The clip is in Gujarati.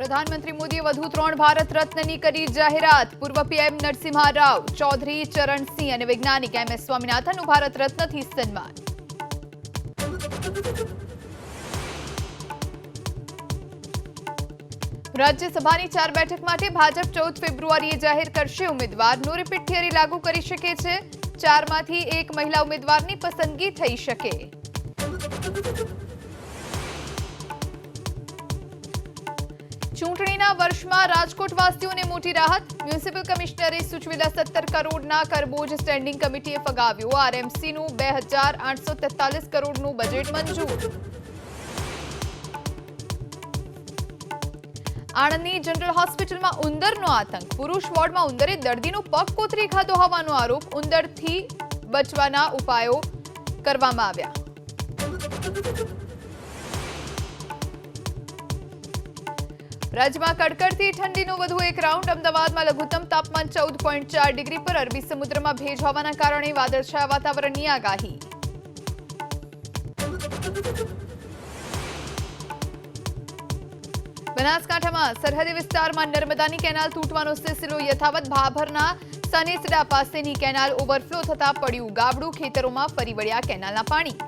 प्रधानमंत्री मोदीए વધુ 3 ભારત રત્નની કરી જાહેરાત। પૂર્વ પીએમ નરસિંહા રાવ, ચૌધરી ચરણ સિંહ અને વૈજ્ઞાનિક એમએસ સ્વામિનાથનનું ભારત રત્નથી સન્માન। રાજ્યસભાની 4 બેઠક માટે ભાજપ 14 ફેબ્રુઆરીએ જાહેર કરશે ઉમેદવાર। નો રિપીટ થિયરી લાગુ કરી શકે છે। 4 માંથી 1 મહિલા ઉમેદવારની પસંદગી થઈ શકે। ચૂંટણીના વર્ષમાં રાજકોટવાસીઓને મોટી રાહત। મ્યુનિસિપલ કમિશનરે સૂચવેલા 17 કરોડના કરબોજ સ્ટેન્ડિંગ કમિટીએ ફગાવ્યો। આરએમસીનું 2843 કરોડનું બજેટ મંજૂર। આણંદની જનરલ હોસ્પિટલમાં ઉંદરનો આતંક। પુરુષ વોર્ડમાં ઉંદરે દર્દીનો પગ કોતરી ખાધો હોવાનો આરોપ। ઉંદરથી બચવાના ઉપાયો કરવામાં આવ્યા। રાજ્યમાં કડકડતી ઠંડીનો વધુ એક રાઉન્ડ। અમદાવાદમાં લઘુત્તમ તાપમાન 14.4 ડિગ્રી પર। અરબી સમુદ્રમાં ભેજ હોવાના કારણે વાદળછાયા વાતાવરણની આગાહી। બનાસકાંઠામાં સરહદી વિસ્તારમાં નર્મદાની કેનાલ તૂટવાનો સિલસિલો યથાવત। ભાભરના સનેસડા પાસેની કેનાલ ઓવરફ્લો થતા પડ્યું ગાબડું। ખેતરોમાં ફરી વળ્યા કેનાલના પાણી।